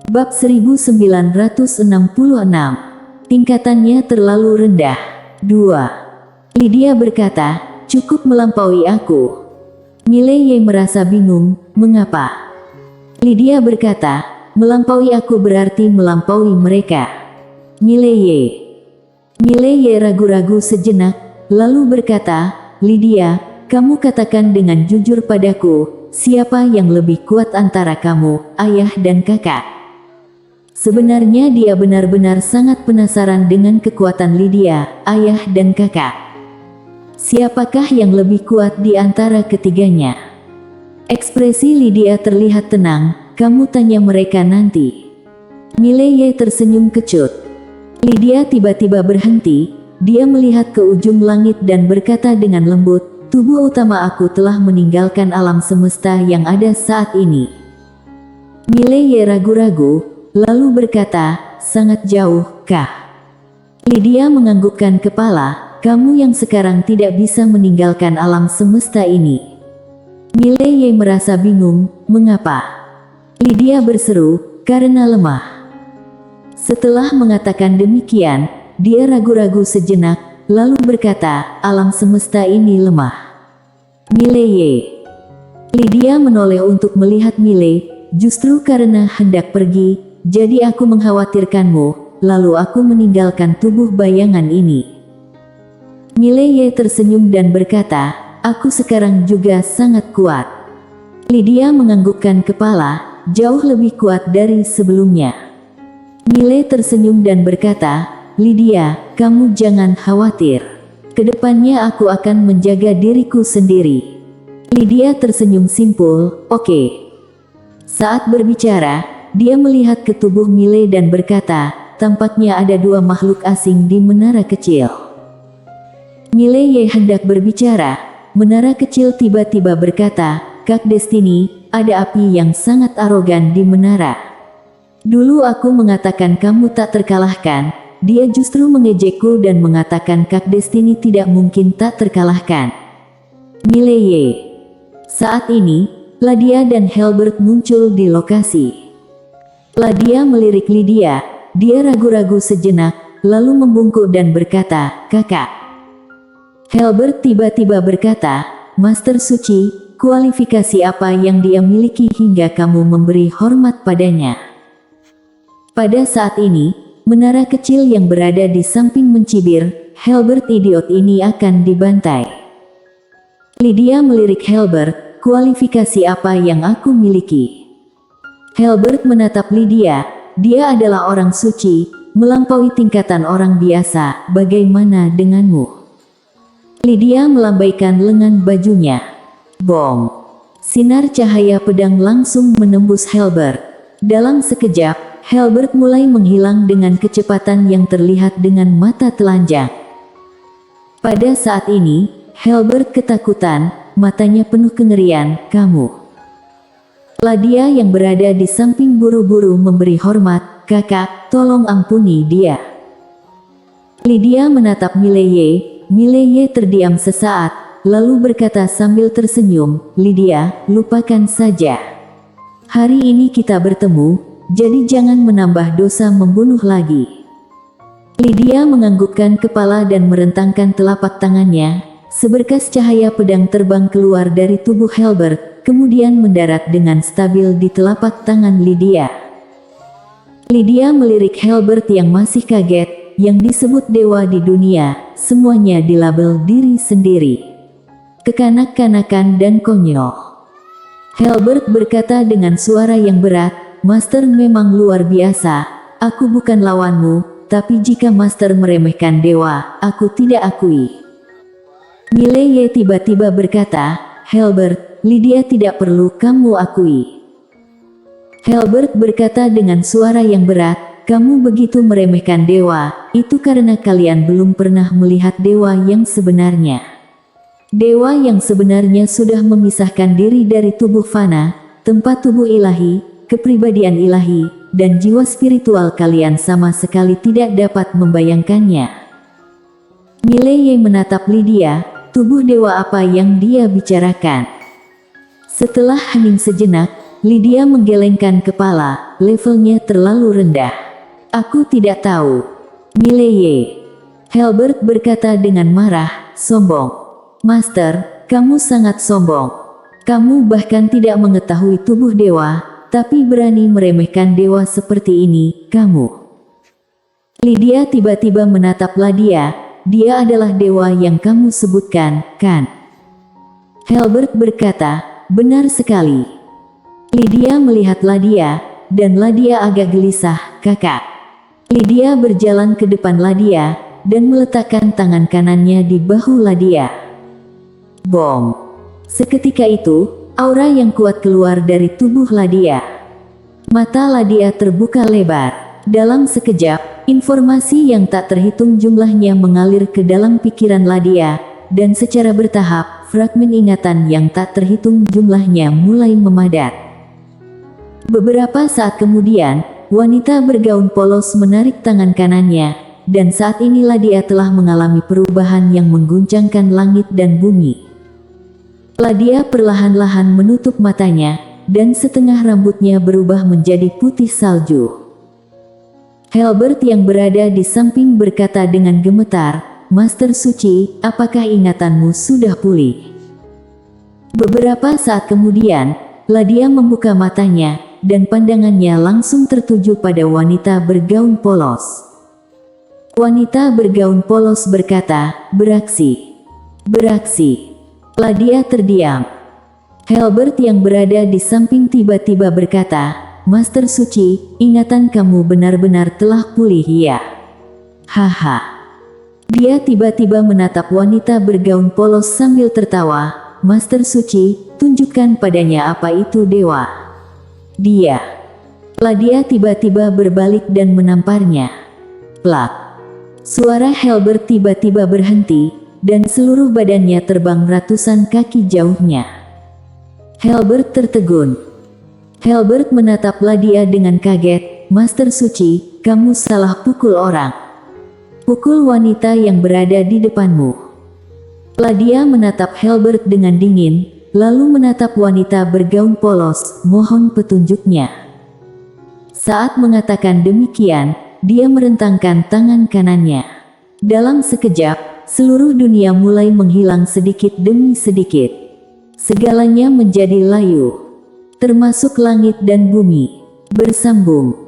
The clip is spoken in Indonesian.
Bab 1966. Tingkatannya terlalu rendah. 2. Lydia berkata, cukup melampaui aku. Mileye merasa bingung, mengapa? Lydia berkata, melampaui aku berarti melampaui mereka. Mileye ragu-ragu sejenak, lalu berkata, Lydia, kamu katakan dengan jujur padaku, siapa yang lebih kuat antara kamu, ayah dan kakak? Sebenarnya dia benar-benar sangat penasaran dengan kekuatan Lydia, ayah dan kakak. Siapakah yang lebih kuat di antara ketiganya? Ekspresi Lydia terlihat tenang, kamu tanya mereka nanti. Mileye tersenyum kecut. Lydia tiba-tiba berhenti, dia melihat ke ujung langit dan berkata dengan lembut, tubuh utama aku telah meninggalkan alam semesta yang ada saat ini. Mileye ragu-ragu, lalu berkata, sangat jauh, kah? Lydia menganggukkan kepala, kamu yang sekarang tidak bisa meninggalkan alam semesta ini. Mileye merasa bingung, mengapa? Lydia berseru, karena lemah. Setelah mengatakan demikian, dia ragu-ragu sejenak, lalu berkata, alam semesta ini lemah. Mileye. Lydia menoleh untuk melihat Mileye, justru karena hendak pergi, jadi aku mengkhawatirkanmu, lalu aku meninggalkan tubuh bayangan ini. Mileye tersenyum dan berkata, aku sekarang juga sangat kuat. Lydia menganggukkan kepala, jauh lebih kuat dari sebelumnya. Mileye tersenyum dan berkata, Lydia, kamu jangan khawatir. Kedepannya aku akan menjaga diriku sendiri. Lydia tersenyum simpul, oke. Saat berbicara, dia melihat ke tubuh Mileye dan berkata, tampaknya ada dua makhluk asing di menara kecil. Mileye hendak berbicara, menara kecil tiba-tiba berkata, Kak Destiny, ada api yang sangat arogan di menara. Dulu aku mengatakan kamu tak terkalahkan, dia justru mengejekku dan mengatakan Kak Destiny tidak mungkin tak terkalahkan. Mileye. Saat ini, Ladia dan Helbert muncul di lokasi. Ladia melirik Lydia, dia ragu-ragu sejenak, lalu membungkuk dan berkata, kakak. Helbert tiba-tiba berkata, Master Suci, kualifikasi apa yang dia miliki hingga kamu memberi hormat padanya? Pada saat ini, menara kecil yang berada di samping mencibir, Helbert idiot ini akan dibantai. Lydia melirik Helbert, kualifikasi apa yang aku miliki? Helbert menatap Lydia, dia adalah orang suci, melampaui tingkatan orang biasa, bagaimana denganmu? Lydia melambaikan lengan bajunya. Bom! Sinar cahaya pedang langsung menembus Helbert. Dalam sekejap, Helbert mulai menghilang dengan kecepatan yang terlihat dengan mata telanjang. Pada saat ini, Helbert ketakutan, matanya penuh kengerian, kamu. Ladia yang berada di samping buru-buru memberi hormat, kakak, tolong ampuni dia. Lydia menatap Mileye, Mileye terdiam sesaat, lalu berkata sambil tersenyum, Lydia, lupakan saja. Hari ini kita bertemu, jadi jangan menambah dosa membunuh lagi. Lydia menganggukkan kepala dan merentangkan telapak tangannya. Seberkas cahaya pedang terbang keluar dari tubuh Helbert, kemudian mendarat dengan stabil di telapak tangan Lydia. Lydia melirik Helbert yang masih kaget, yang disebut dewa di dunia, semuanya dilabel diri sendiri. Kekanak-kanakan dan konyol. Helbert berkata dengan suara yang berat, Master memang luar biasa, aku bukan lawanmu, tapi jika Master meremehkan dewa, aku tidak akui. Mileye tiba-tiba berkata, Helbert, Lydia tidak perlu kamu akui. Helbert berkata dengan suara yang berat, kamu begitu meremehkan dewa, itu karena kalian belum pernah melihat dewa yang sebenarnya. Dewa yang sebenarnya sudah memisahkan diri dari tubuh fana, tempat tubuh ilahi, kepribadian ilahi, dan jiwa spiritual kalian sama sekali tidak dapat membayangkannya. Mileye menatap Lydia, tubuh dewa apa yang dia bicarakan? Setelah hening sejenak, Lydia menggelengkan kepala, levelnya terlalu rendah. Aku tidak tahu. Mileye. Halbert berkata dengan marah, sombong. Master, kamu sangat sombong. Kamu bahkan tidak mengetahui tubuh dewa, tapi berani meremehkan dewa seperti ini, kamu. Lydia tiba-tiba menatap Ladia, dia adalah dewa yang kamu sebutkan, kan? Halbert berkata, benar sekali. Lydia melihat Ladia, dan Ladia agak gelisah, kakak. Lydia berjalan ke depan Ladia, dan meletakkan tangan kanannya di bahu Ladia. Bom. Seketika itu, aura yang kuat keluar dari tubuh Ladia. Mata Ladia terbuka lebar. Dalam sekejap, informasi yang tak terhitung jumlahnya mengalir ke dalam pikiran Ladia, dan secara bertahap, fragmen ingatan yang tak terhitung jumlahnya mulai memadat. Beberapa saat kemudian, wanita bergaun polos menarik tangan kanannya, dan saat ini Ladia telah mengalami perubahan yang mengguncangkan langit dan bumi. Ladia perlahan-lahan menutup matanya, dan setengah rambutnya berubah menjadi putih salju. Halbert yang berada di samping berkata dengan gemetar, Master Suci, apakah ingatanmu sudah pulih? Beberapa saat kemudian, Ladia membuka matanya, dan pandangannya langsung tertuju pada wanita bergaun polos. Wanita bergaun polos berkata, beraksi. Beraksi. Ladia terdiam. Halbert yang berada di samping tiba-tiba berkata, Master Suci, ingatan kamu benar-benar telah pulih ya. Haha. Dia tiba-tiba menatap wanita bergaun polos sambil tertawa, Master Suci, tunjukkan padanya apa itu dewa. Dia. Ladia tiba-tiba berbalik dan menamparnya. Plak. Suara Halbert tiba-tiba berhenti, dan seluruh badannya terbang ratusan kaki jauhnya. Halbert tertegun. Halbert menatap Ladia dengan kaget, Master Suci, kamu salah pukul orang. Pukul wanita yang berada di depanmu. Ladia menatap Halbert dengan dingin, lalu menatap wanita bergaun polos, mohon petunjuknya. Saat mengatakan demikian, dia merentangkan tangan kanannya. Dalam sekejap, seluruh dunia mulai menghilang sedikit demi sedikit. Segalanya menjadi layu, termasuk langit dan bumi, bersambung.